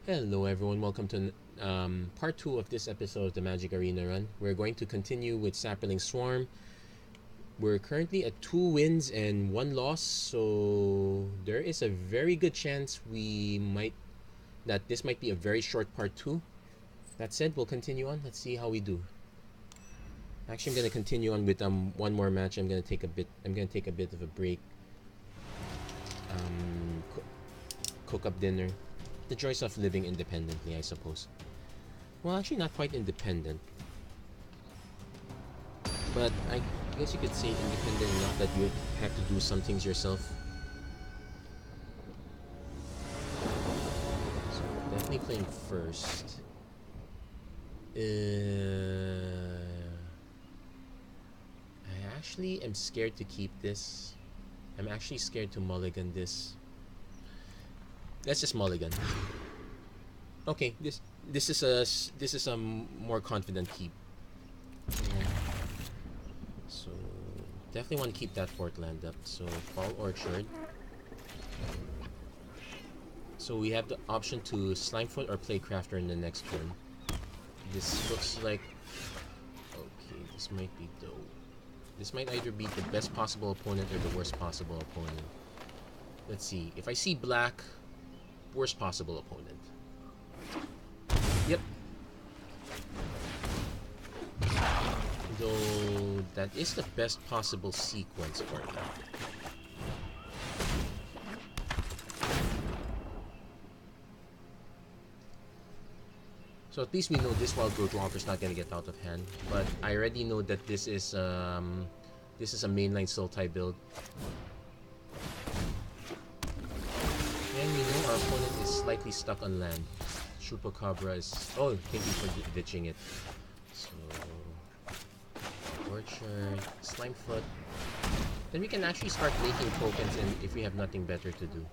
Hello everyone, welcome to part 2 of this episode of the MTG Arena Run. We're going to continue with Saproling Swarm. We're currently at 2 wins and 1 loss, so there is a very good chance that this might be a very short part 2. That said, we'll continue on. Let's see how we do. Actually, I'm going to continue on with one more match. I'm going to take a bit of a break. Cook up dinner. The joys of living independently, I suppose. Well, actually not quite independent. But I guess you could say independent enough that you have to do some things yourself. So definitely playing first. I actually am scared to keep this. I'm actually scared to mulligan this. Let's just mulligan. Okay, this is a more confident keep. So definitely want to keep that fourth land up. So Fall Orchard. So we have the option to Slimefoot or play Crafter in the next turn. This looks like okay. This might be dope. This might either be the best possible opponent or the worst possible opponent. Let's see. If I see black. Worst possible opponent. Yep. Though that is the best possible sequence for me. So at least we know this Wild Growth Walker is not gonna get out of hand. But I already know that this is a mainline Sultai build. And we know our opponent is slightly stuck on land. Chupacabra is... Oh, thank you for ditching it. So... Orchard... Slimefoot... Then we can actually start making tokens and if we have nothing better to do.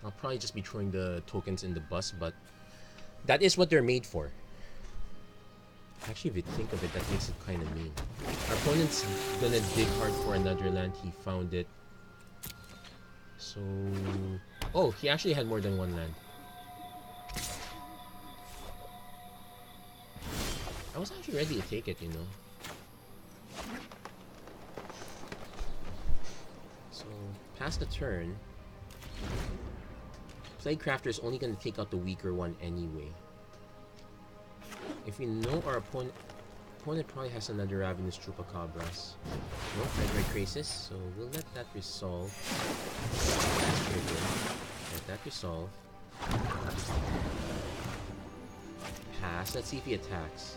I'll probably just be throwing the tokens in the bus, but... That is what they're made for. Actually, if you think of it, that makes it kind of mean. Our opponent's gonna dig hard for another land. He found it. So... Oh, he actually had more than one land. I was actually ready to take it, you know. So, past the turn. Plague Crafter is only going to take out the weaker one anyway. If we know our opponent probably has another Ravenous Chupacabras. No Red Crisis, so we'll let that resolve. Let that resolve. Pass. Let's see if he attacks.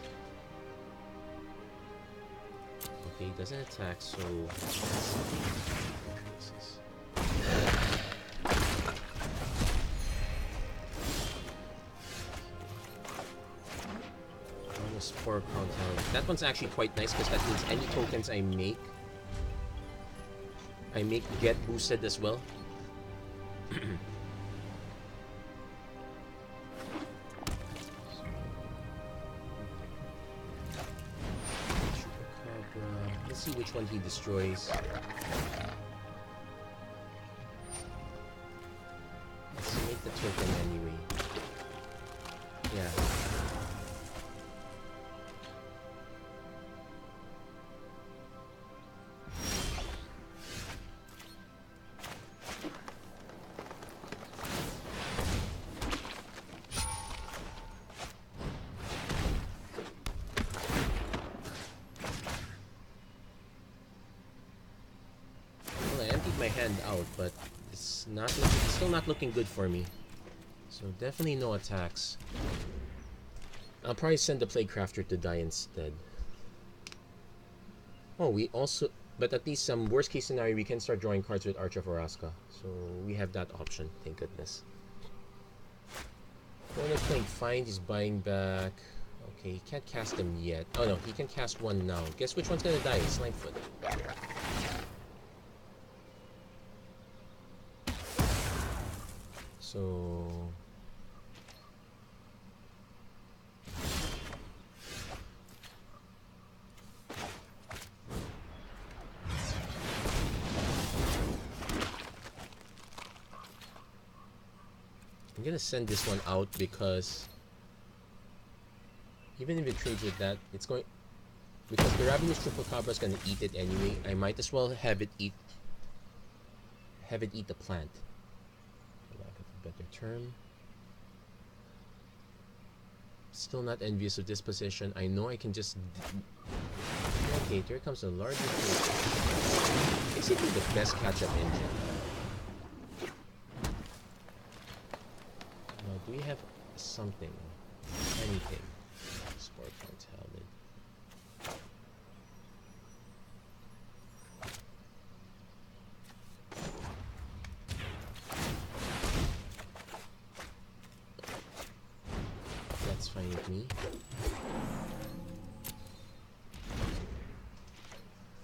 Okay, he doesn't attack, so... Spore Compound. That one's actually quite nice because that means any tokens I make get boosted as well. Let's see which one he destroys. Let's make the token anyway. Yeah. Out, but it's still not looking good for me. So definitely no attacks. I'll probably send the Plague Crafter to die instead. Oh, we also, but at least some worst case scenario, we can start drawing cards with Arch of Oraska. So we have that option. Thank goodness. Opponent's playing Find. He's buying back. Okay, he can't cast them yet. Oh no, he can cast one now. Guess which one's gonna die? Slimefoot. So I'm gonna send this one out because even if it trades with that, it's going, because the Ravenous Chupacabra is gonna eat it anyway. I might as well have it eat the plant, for lack of a better term. Still not envious of this position. I know I can just... Okay, here comes a larger fish. Basically the best catch-up engine. Now, do we have something? Anything? Sport Talent. That's fine with me.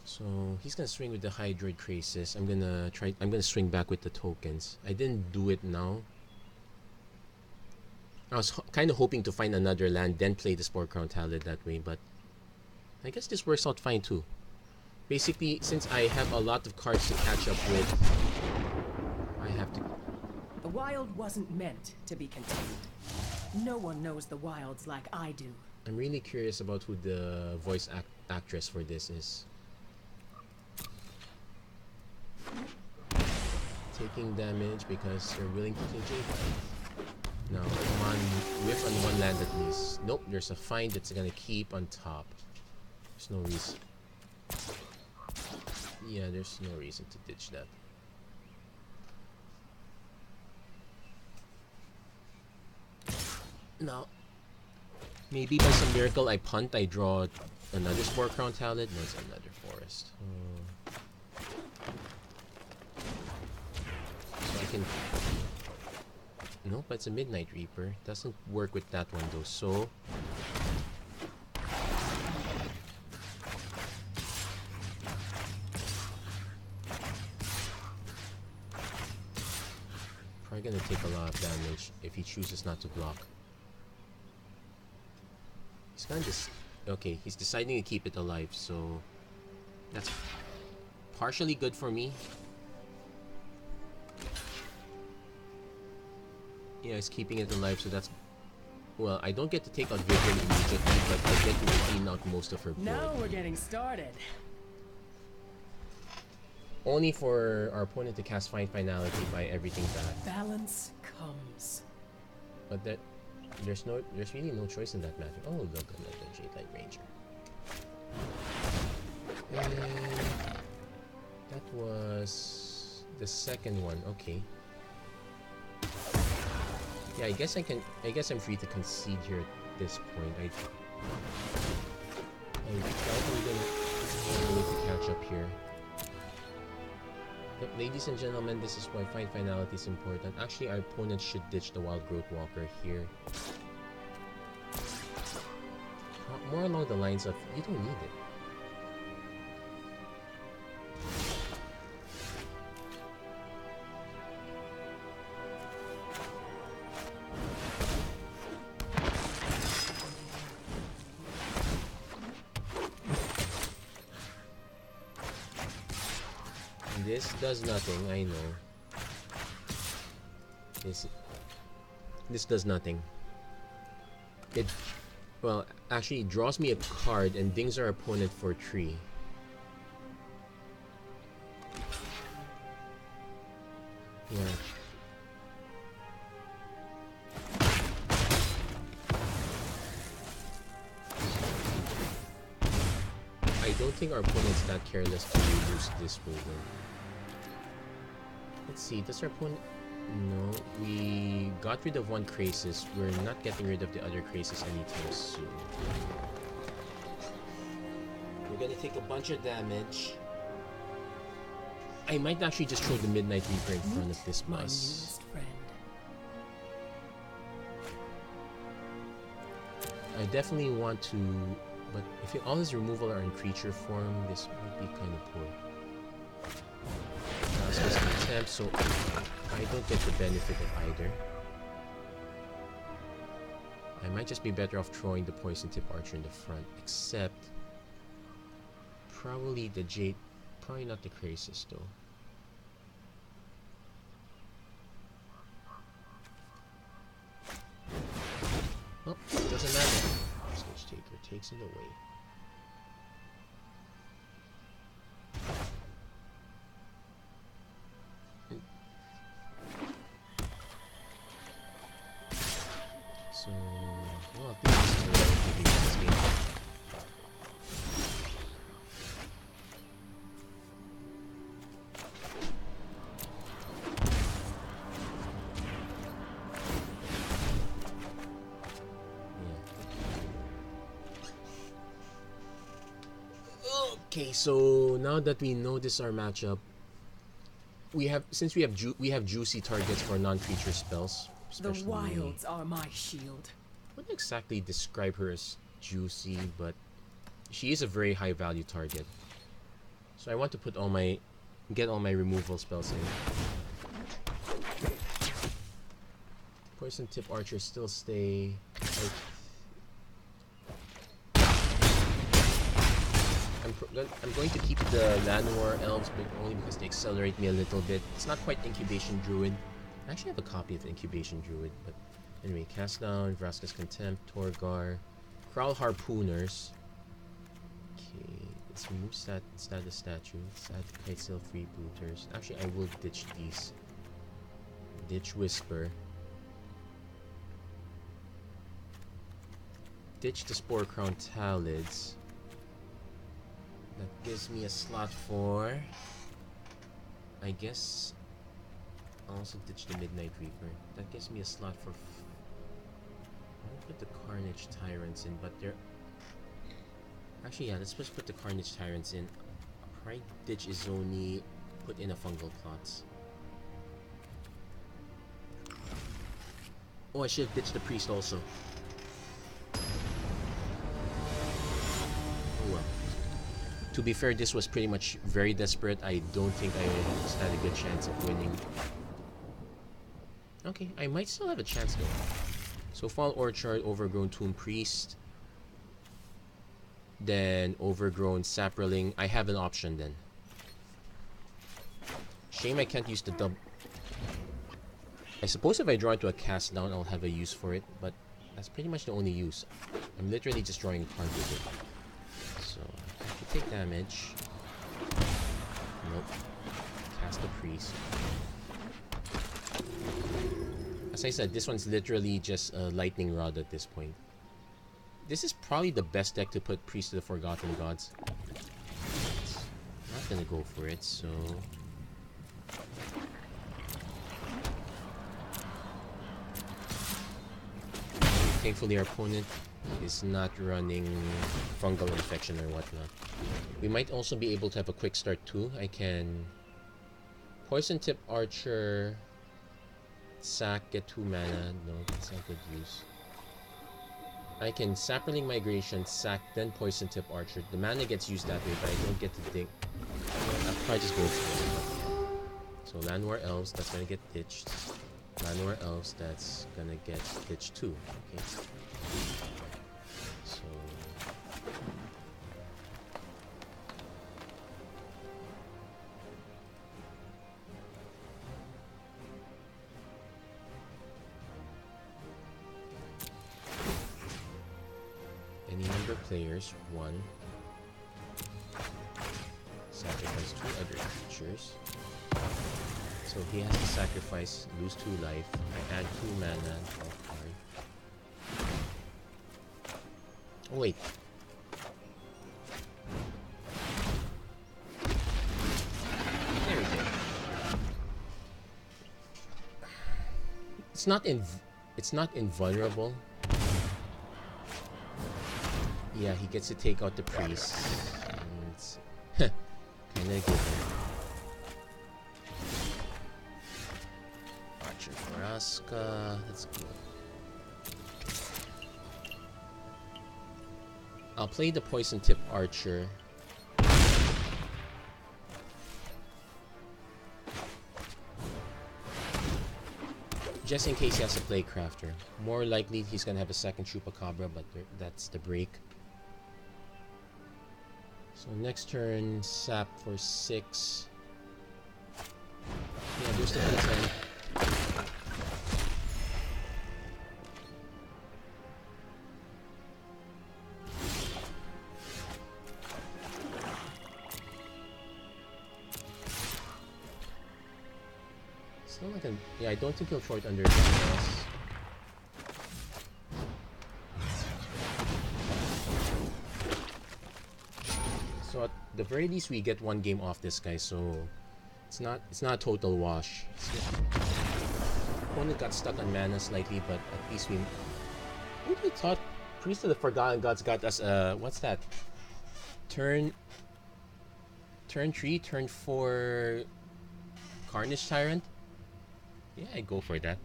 So he's gonna swing with the Hydroid Crisis. I'm gonna swing back with the tokens. I didn't do it now. I was kind of hoping to find another land, then play the Spore Crown Talent that way, but I guess this works out fine too. Basically, since I have a lot of cards to catch up with, I have to... The wild wasn't meant to be contained. No one knows the wilds like I do. I'm really curious about who the voice actress for this is. Taking damage because you're willing to kill J5. Now, come on, whiff on one land at least. Nope, there's a find that's gonna keep on top. There's no reason. Yeah, there's no reason to ditch that. Now, maybe by some miracle I punt, I draw another Spore Crown Talent. No, it's another forest. So I can... Nope, it's a Midnight Reaper. Doesn't work with that one though, so... Probably gonna take a lot of damage if he chooses not to block. He's kind of just... Okay, he's deciding to keep it alive, so... That's partially good for me. Yeah, he's keeping it alive, so that's... Well, I don't get to take out Vivian immediately, but I get to clean out most of her board. Now we're getting started. Only for our opponent to cast Fine Finality by everything back. Balance comes. But that... There's really no choice in that matter. Oh, look, another Jade Light Ranger. And... That was... the second one, okay. Yeah, I guess I'm free to concede here at this point. I probably gonna need to catch up here. Yep, ladies and gentlemen, this is why Fine Finality is important. Actually, our opponent should ditch the Wild Growth Walker here. More along the lines of, you don't need it. This does nothing, I know. This does nothing. It, well, actually it draws me a card and dings our opponent for 3. Yeah. I don't think our opponent's that careless to reduce this way though. Let's see, does our opponent... No, we got rid of one Crisis. We're not getting rid of the other Crisis anytime soon. We're gonna take a bunch of damage. I might actually just throw the Midnight Reaper in front of this bus. I definitely want to... But if all his removal are in creature form, this might be kind of poor. It's just an attempt, so I don't get the benefit of either. I might just be better off throwing the Poison Tip Archer in the front, except probably the Jade, probably not the Crisis though. takes it away. So, well, I think this is relatively this game. Okay, so now that we know this our matchup, we have juicy targets for non-creature spells. The wilds are my shield. I wouldn't exactly describe her as juicy, but she is a very high value target. So I want to get all my removal spells in. Poison tip archer still stay. I'm going to keep the Llanowar elves, but only because they accelerate me a little bit. It's not quite incubation druid. I actually have a copy of incubation druid, but anyway, cast down Vraska's Contempt, Torgar, Kraul Harpooners. Okay, let's remove status statue. Add Kitesail freebooters. Actually, I will ditch these. Ditch Whisper. Ditch the Spore Crown Talids. That gives me a slot for, I guess, I'll also ditch the Midnight Reaper. That gives me a slot for, I'll put the Carnage Tyrants in, but they're, actually yeah, let's just put the Carnage Tyrants in. I'll probably ditch Izoni, put in a Fungal Plots. Oh, I should have ditched the Priest also. Oh well. To be fair, this was pretty much very desperate. I don't think I had a good chance of winning. Okay, I might still have a chance though. So Fall Orchard, Overgrown Tomb Priest. Then Overgrown Saproling. I have an option then. Shame I can't use the dub. I suppose if I draw into a cast down, I'll have a use for it. But that's pretty much the only use. I'm literally just drawing a card with it. So... take damage. Nope. Cast the Priest. As I said, this one's literally just a lightning rod at this point. This is probably the best deck to put Priest of the Forgotten Gods. Not gonna go for it, so... Thankfully our opponent is not running fungal infection or whatnot. We might also be able to have a quick start too. I can Poison Tip Archer, sack, get 2 mana. No, that's not good use. I can Saproling Migration, sack, then Poison Tip Archer. The mana gets used that way, but I don't get to dig. I'll probably just go for it. So Llanowar Elves, that's gonna get ditched. Llanowar Elves, that's gonna get ditched too. Okay. So... any number of players, 1. Sacrifice 2 other creatures. So he has to sacrifice, lose 2 life. I add 2 mana and draw a card. Oh wait. There we go. It's not invulnerable. Yeah, he gets to take out the priest. And it's kinda given. Archer Vraska. Let's go. I'll play the Poison Tip Archer. Just in case he has to play Crafter. More likely he's gonna have a second Chupacabra, but that's the break. So next turn, sap for 6. Yeah, there's the D10. It's not like a... Yeah, I don't think he'll short under DPS. So at the very least, we get one game off this guy, so it's not a total wash. Opponent got stuck on mana slightly, but at least we... Who would have thought Priest of the Forgotten Gods got us, what's that? Turn 3, turn 4 Carnage Tyrant? Yeah, I go for that.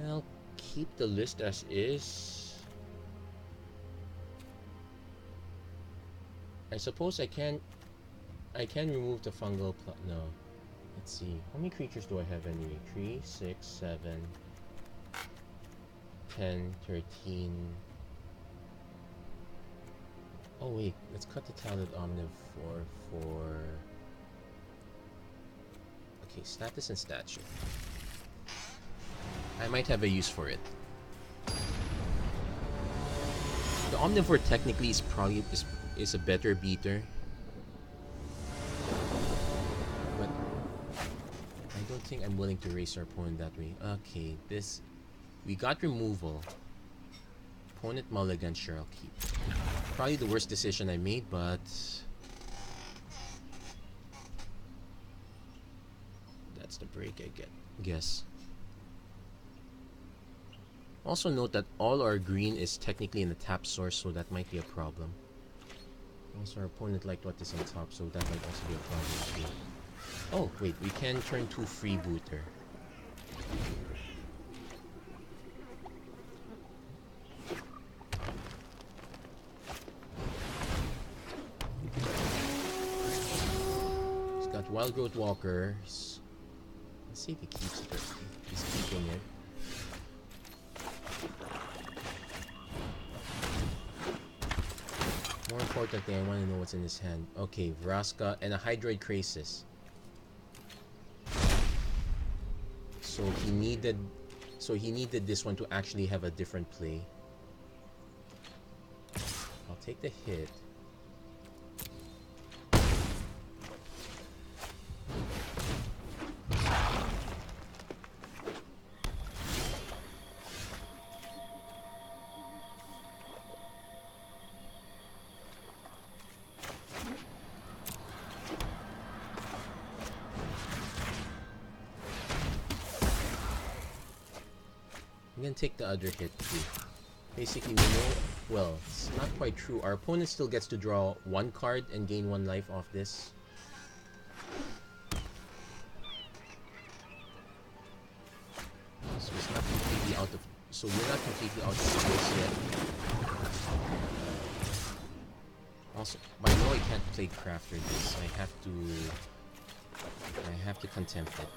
I'll keep the list as is. I suppose I can remove the fungal no. Let's see. How many creatures do I have anyway? 3, 6, 7, 10, 13. Oh wait, let's cut the Talented Omnivore for... Okay, status and stature. I might have a use for it. The Omnivore technically is probably is a better beater. But I don't think I'm willing to raise our opponent that way. Okay, this... We got removal. Opponent mulligan, sure, I'll keep. Probably the worst decision I made, but... That's the break I guess. Also note that all our green is technically in the tap source, so that might be a problem. Also, our opponent liked what is on top, so that might also be a problem too. Oh, wait, we can turn 2 freebooter. He's got Wild Growth Walkers. Let's see if he keeps it. He's keeping it. More importantly, I want to know what's in his hand. Okay, Vraska and a Hydroid Krasis. So he needed this one to actually have a different play. I'll take the hit. I'm gonna take the other hit too. Basically, we know... Well, it's not quite true. Our opponent still gets to draw 1 card and gain 1 life off this. So it's not completely out of... So we're not completely out of space yet. Also, I know I can't play Crafter this. I have to contempt it.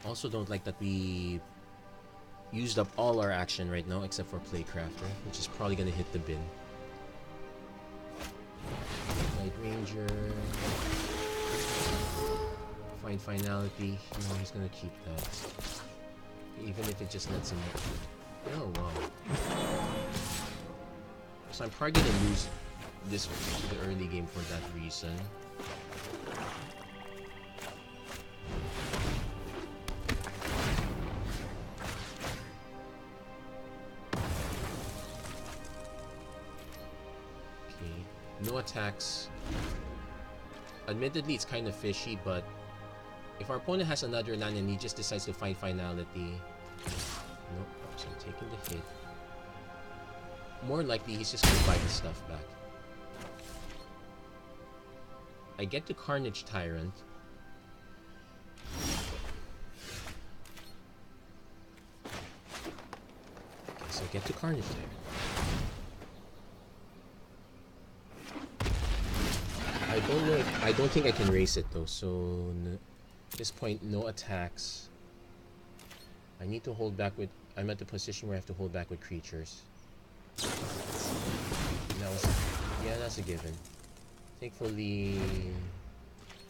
Also don't like that we used up all our action right now except for Playcrafter, which is probably gonna hit the bin. Night Ranger. Find Finality. No, he's gonna keep that. Even if it just lets him... Oh, wow. So I'm probably gonna lose this the early game for that reason. No attacks. Admittedly, it's kind of fishy, but if our opponent has another land and he just decides to find Finality... Nope, so I'm taking the hit. More likely, he's just gonna buy his stuff back. I get the Carnage Tyrant. Okay, so I get the Carnage Tyrant. I don't think I can race it though, so at this point, no attacks. I need to hold back with... I'm at the position where I have to hold back with creatures. Yeah, that's a given. Thankfully...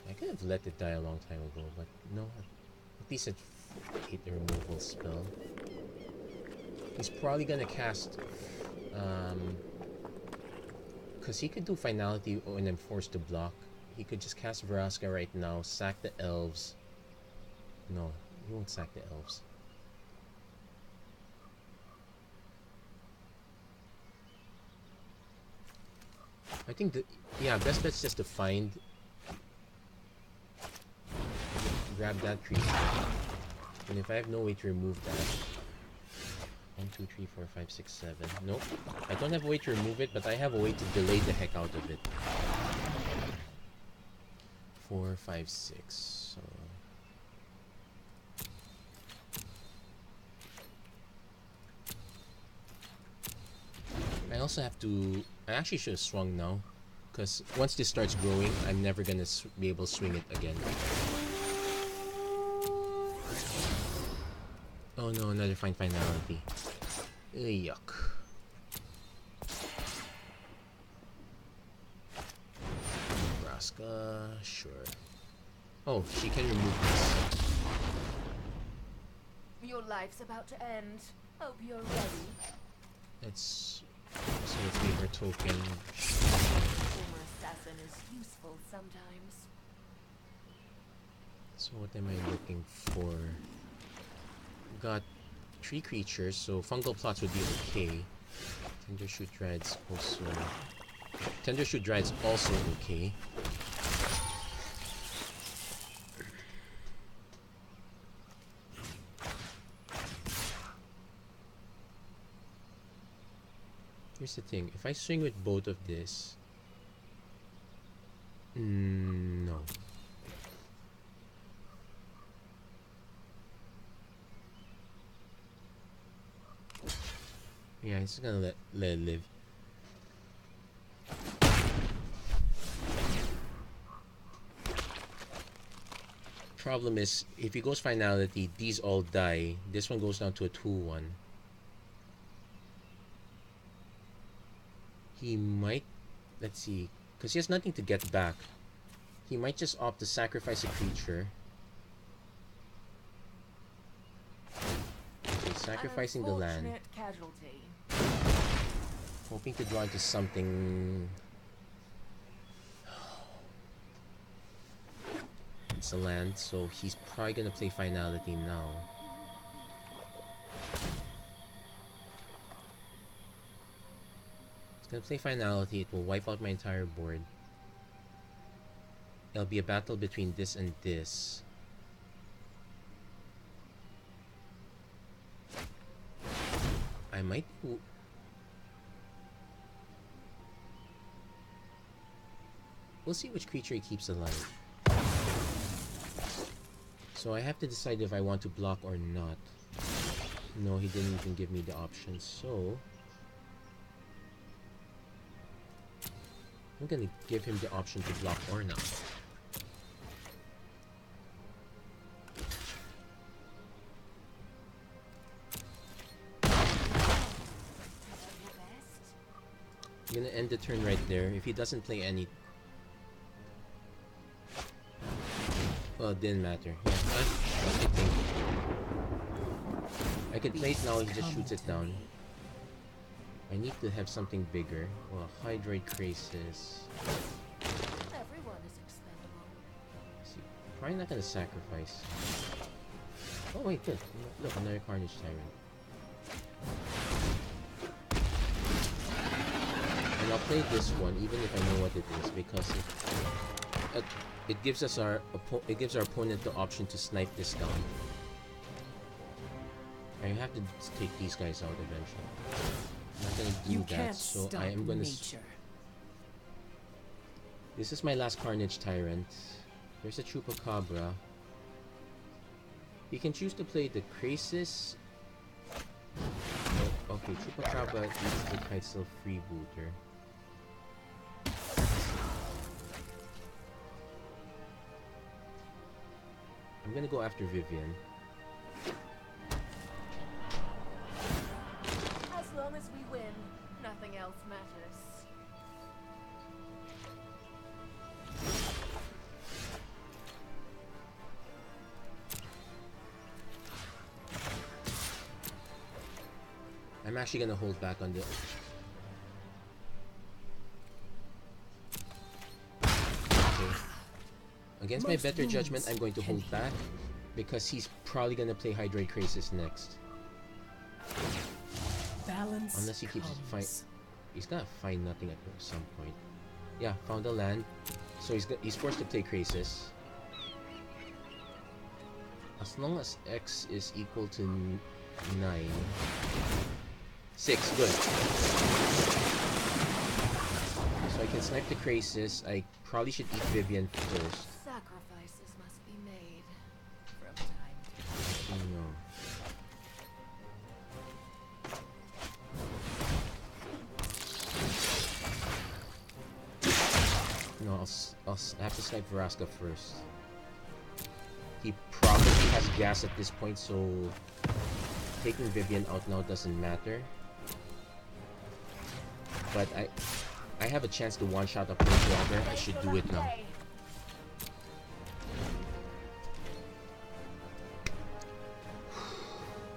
I could have let it die a long time ago, but no. At least it hit the removal spell. He's probably gonna cast, because he could do Finality and then force to block. He could just cast Vraska right now, sack the elves. No, he won't sack the elves. I think yeah, best bet's just to find, grab that creature, and if I have no way to remove that, 1, 2, 3, 4, 5, 6, 7. Nope, I don't have a way to remove it, but I have a way to delay the heck out of it. 4, 5, 6. So I also have to. I actually should have swung now, because once this starts growing, I'm never gonna be able to swing it again. Oh no, another fine finality. Yuck. Vraska, sure. Oh, she can remove this. Your life's about to end. Hope you're ready. Let's leave her token. Former assassin is useful sometimes. So what am I looking for? Got 3 creatures, so fungal plots would be okay. Tendershoot Dread's also. Tendershoot Dread's also okay. Here's the thing, if I swing with both of this, no. Yeah, it's gonna let it live. Problem is, if he goes finality, these all die. This one goes down to a 2-1. He might, let's see, because he has nothing to get back. He might just opt to sacrifice a creature. Okay, sacrificing the land. Casualty. Hoping to draw into something. It's a land, so he's probably gonna play finality now. Gonna play finality, it will wipe out my entire board. It'll be a battle between this and this. I might do... We'll see which creature he keeps alive. So I have to decide if I want to block or not. No, he didn't even give me the option, so... I'm gonna give him the option to block or not. I'm gonna end the turn right there. If he doesn't play any... Well, it didn't matter. Yeah, I think I could play it now, he just shoots it down. I need to have something bigger. Well, Hydroid Crisis. Everyone is expendable. See, probably not gonna sacrifice. Oh wait, good. Look, another Carnage Tyrant. And I'll play this one, even if I know what it is, because it gives us our opponent the option to snipe this down. I have to take these guys out eventually. I'm not gonna do that, so I am gonna. This is my last Carnage Tyrant. There's a Chupacabra. You can choose to play the Crisis. Oh, okay, Chupacabra eats the Kitesail Freebooter. I'm gonna go after Vivian. As long as we win, nothing else matters. I'm actually gonna hold back on the... Okay. Against my better judgment, I'm going to hold back because he's probably gonna play Hydroid Crisis next. Balance unless he keeps comes. he's gonna find nothing at some point. Yeah, found a land. So he's forced to play Crisis. As long as X is equal to 9. 6, good. So I can snipe the Crisis. I probably should eat Vivian first. Sacrifices must be made from time to time. No. No, I'll have to snipe Vraska first. He probably has gas at this point, so taking Vivian out now doesn't matter. But I have a chance to one-shot a Planeswalker. I should do it now.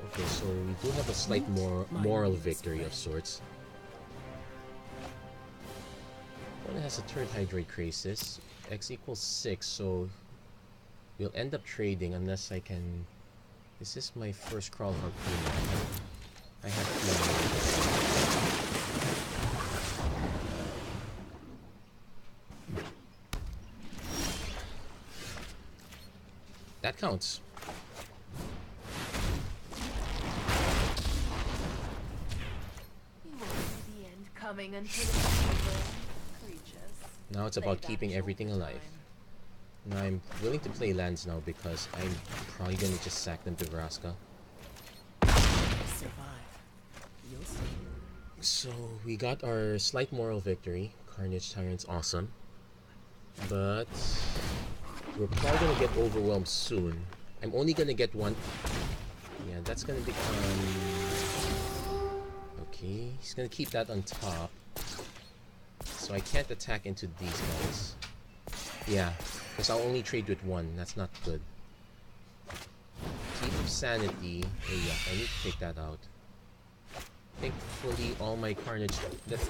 Okay, so we do have a slight moral victory of sorts. One has a third Hydroid Crisis. X equals 6, so we'll end up trading unless I can... This is my first Crawl Harpoon. I have 2 more. That counts. You won't see the end coming until it's over. Now it's about keeping everything alive. Now I'm willing to play lands now because I'm probably gonna just sack them to Vraska. Survive. You'll see. So we got our slight moral victory. Carnage Tyrant's awesome. But we're probably gonna get overwhelmed soon. I'm only gonna get one. Yeah, that's gonna become... Okay, he's gonna keep that on top. So I can't attack into these guys. Yeah, because I'll only trade with one. That's not good. Keep Sanity. Oh yeah, I need to take that out. Thankfully, all my Carnage... That's...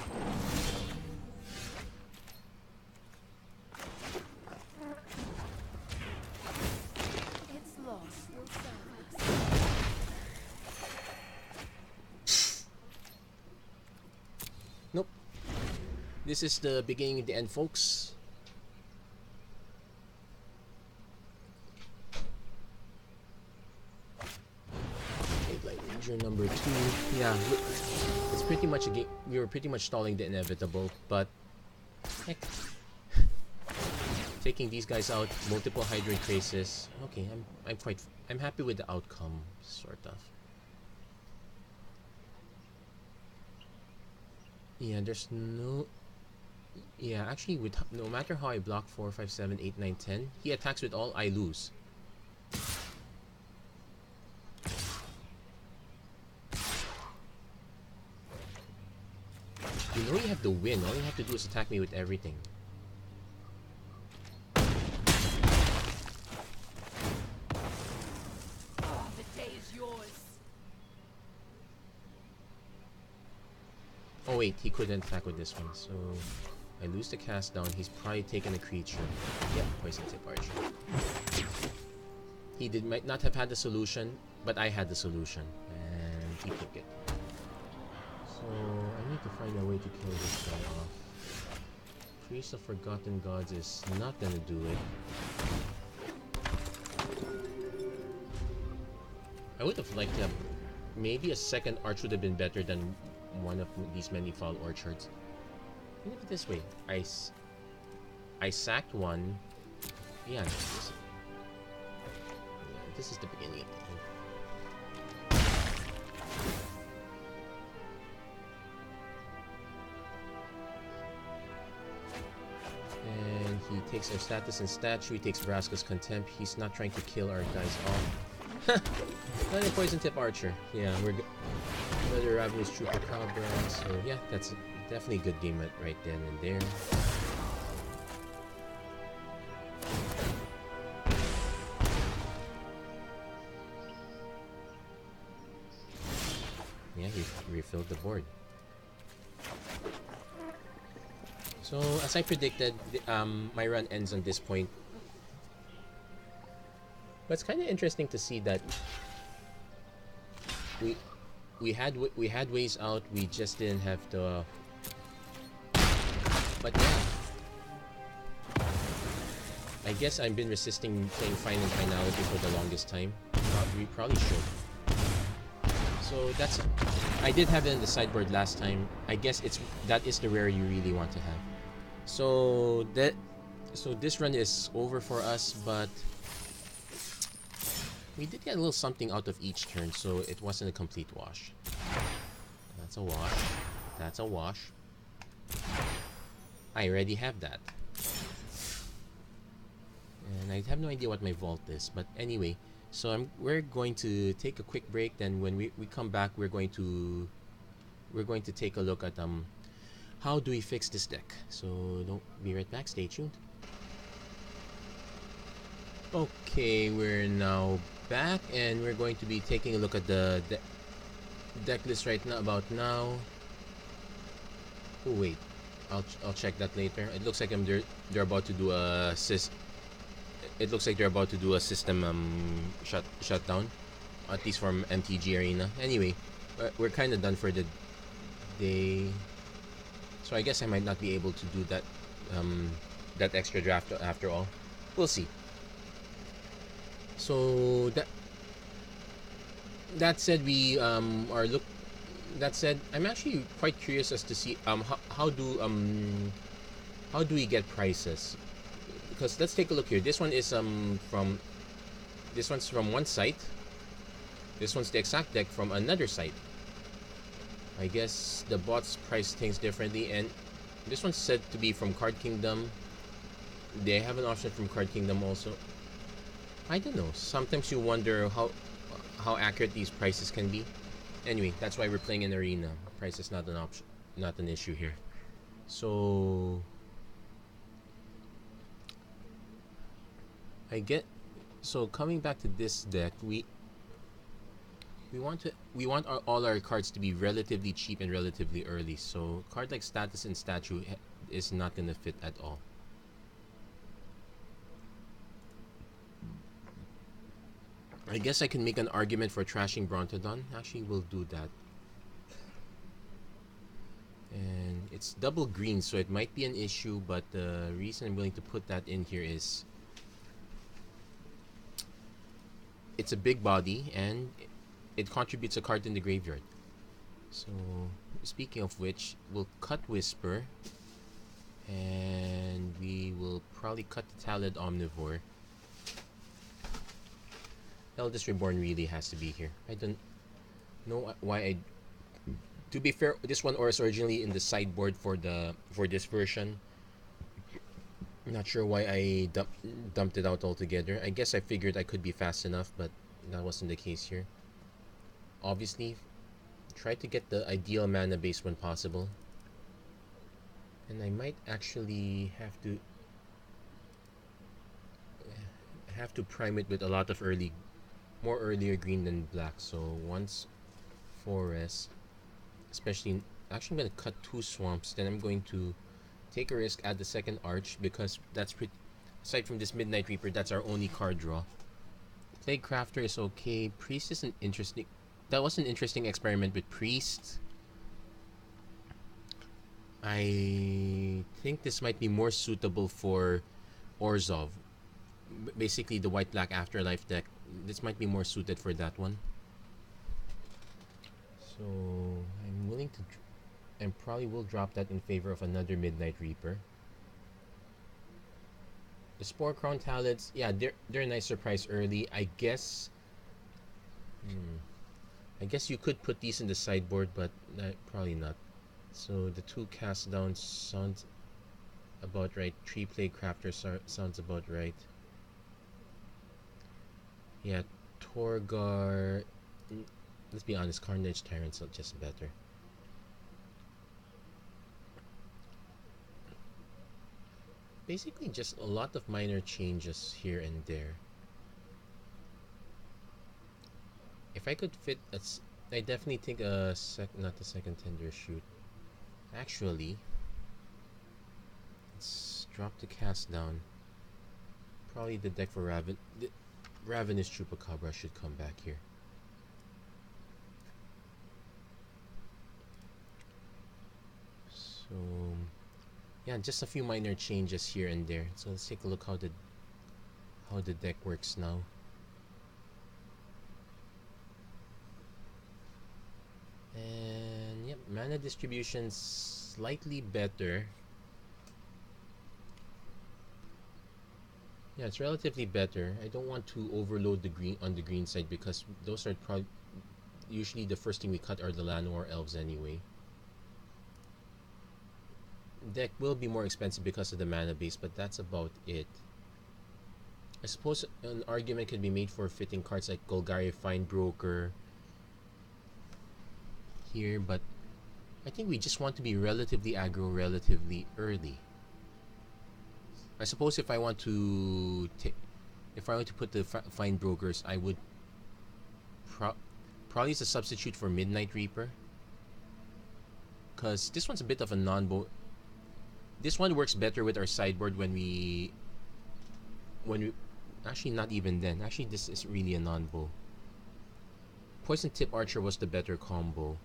It's lost. Will serve us. Nope. This is the beginning of the end, folks. Okay, Blight Ranger number 2. Yeah, it's pretty much a game. We were pretty much stalling the inevitable, but heck, taking these guys out, multiple Hydroid Crisis. Okay, I'm happy with the outcome, sort of. Yeah, there's no... Yeah, actually, with no matter how I block 4, 5, 7, 8, 9, 10, he attacks with all, I lose. You know you have the win. All you have to do is attack me with everything. The day is yours. Oh wait, he couldn't attack with this one, so I lose the cast down. He's probably taken a creature. Yep, Poison Tip Archer. He might not have had the solution, but I had the solution, and he took it. So I need to find a way to kill this guy off. Priest of Forgotten Gods is not gonna do it. I would have liked to have maybe a second arch would have been better than one of these many foul orchards. Think of it this way: I sacked one. Yeah, this is the beginning of the end. And he takes our status and statue. He takes Vraska's Contempt. He's not trying to kill our guys off. Another Poison Tip Archer. Yeah, we're another Ravenous Chupacabra. So yeah, that's definitely a good game right then and there. Yeah, he refilled the board. So as I predicted, my run ends on this point. But it's kind of interesting to see that we had ways out. We just didn't have the. But yeah, I guess I've been resisting playing Final Finality for the longest time. We probably should. So that's. I did have it in the sideboard last time. I guess that is the rare you really want to have. So this run is over for us, but we did get a little something out of each turn, so it wasn't a complete wash. That's a wash. That's a wash. I already have that. And I have no idea what my vault is, but anyway, so we're going to take a quick break. Then when we come back, we're going to take a look at how do we fix this deck. So don't be right back. Stay tuned. Okay, we're now back, and we're going to be taking a look at the deck list right now. About now. Oh wait, I'll check that later. It looks like they're about to do a It looks like they're about to do a system shutdown, at least from MTG Arena. Anyway, we're kind of done for the day, so I guess I might not be able to do that extra draft after all. We'll see. So that said, that said, I'm actually quite curious as to see how do we get prices. Because let's take a look here. This one is this one's from one site. This one's the exact deck from another site. I guess the bots price things differently, and this one's said to be from Card Kingdom. They have an option from Card Kingdom also. I don't know. Sometimes you wonder how accurate these prices can be. Anyway, that's why we're playing in Arena. Price is not an option, not an issue here. So coming back to this deck, we want all our cards to be relatively cheap and relatively early. So card like Status and Statue is not gonna fit at all. I guess I can make an argument for trashing Brontodon. Actually, we'll do that. And it's double green, so it might be an issue, but the reason I'm willing to put that in here is it's a big body and it contributes a card in the graveyard. So speaking of which, we'll cut Whisper and we will probably cut the Talid Omnivore. Eldest Reborn really has to be here. I don't know why to be fair, this one was originally in the sideboard for this version. I'm not sure why I dumped it out altogether. I guess I figured I could be fast enough, but that wasn't the case here. Obviously, try to get the ideal mana base when possible. And I might actually have to prime it with a lot of more earlier green than black. So once Forest, actually I'm going to cut 2 swamps. Then I'm going to take a risk, add the second Arch, because that's aside from this Midnight Reaper, that's our only card draw. Plague Crafter is okay. Priest is that was an interesting experiment with Priest. I think this might be more suitable for Orzhov. Basically the white-black Afterlife deck. This might be more suited for that one. So I'm willing to and probably will drop that in favor of another Midnight Reaper. The Spore Crown Talids, yeah, they're a nice surprise early. I guess you could put these in the sideboard, but probably not. So the 2 cast down sounds about right. 3 Plague Crafter sounds about right. Yeah, Torgar. Let's be honest, Carnage Tyrant's just better. Basically, just a lot of minor changes here and there. If I could fit I definitely think not the second tender shoot. Actually, let's drop the cast down. Probably the deck for Ravenous Chupacabra should come back here. So yeah, just a few minor changes here and there. So let's take a look how the deck works now. And yep, mana distribution slightly better. Yeah, it's relatively better. I don't want to overload the green on the green side because those are usually the first thing we cut are the Llanowar elves anyway. Deck will be more expensive because of the mana base, but that's about it. I suppose an argument could be made for fitting cards like Golgari Findbroker here, but I think we just want to be relatively aggro relatively early. I suppose if I want to put the Findbrokers, I would probably as a substitute for Midnight Reaper, because this one's a bit of a non-bo. This one works better with our sideboard when we actually not even then. Actually, this is really a non-bo. Poison Tip Archer was the better combo.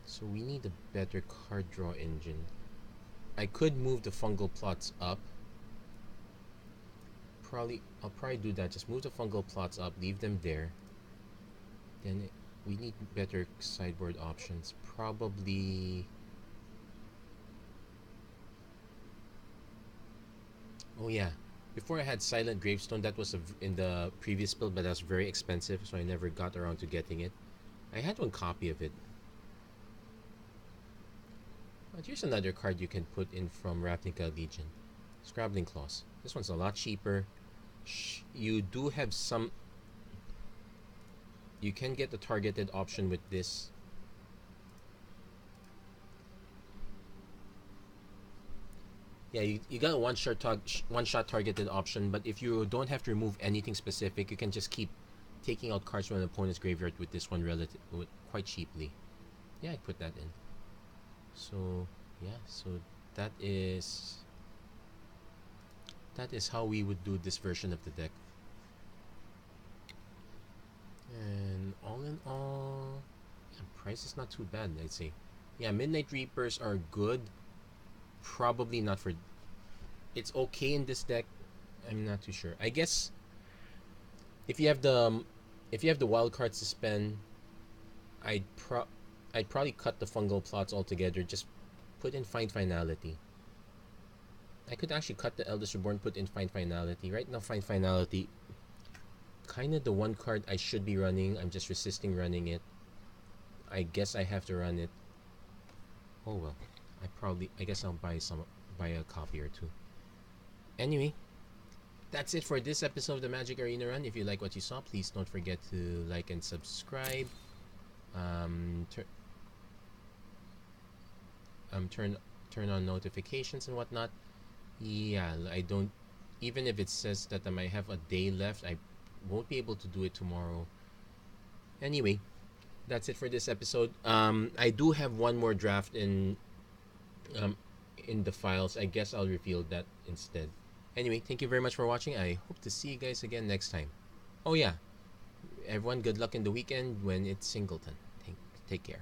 So we need a better card draw engine. I could move the fungal plots up. I'll probably do that. Just move the fungal plots up, leave them there. Then we need better sideboard options. Probably. Oh yeah. Before I had Silent Gravestone, that was in the previous build, but that was very expensive, so I never got around to getting it. I had one copy of it. But here's another card you can put in from Ravnica Legion. Scrabbling Claws. This one's a lot cheaper. You do have some... You can get the targeted option with this. Yeah, you got a one-shot targeted option, but if you don't have to remove anything specific, you can just keep taking out cards from an opponent's graveyard with this one quite cheaply. Yeah, I put that in. So yeah, so that is how we would do this version of the deck. And all in all, yeah, price is not too bad, I'd say. Yeah, Midnight Reapers are good. Probably not for... It's okay in this deck. I'm not too sure. I guess if you have the wild cards to spend, I'd probably cut the fungal plots altogether. Just put in Find Finality. I could actually cut the Eldest Reborn, put in Find Finality. Right now, Find Finality, kind of the one card I should be running. I'm just resisting running it. I guess I have to run it. Oh well. I guess I'll buy a copy or two. Anyway, that's it for this episode of the Magic Arena Run. If you like what you saw, please don't forget to like and subscribe. Turn on notifications and whatnot. Yeah, I don't... Even if it says that I might have a day left, I won't be able to do it tomorrow. Anyway, that's it for this episode. I do have one more draft in the files. I guess I'll reveal that instead. Anyway, thank you very much for watching. I hope to see you guys again next time. Oh yeah, everyone, good luck in the weekend when it's Singleton. Take care.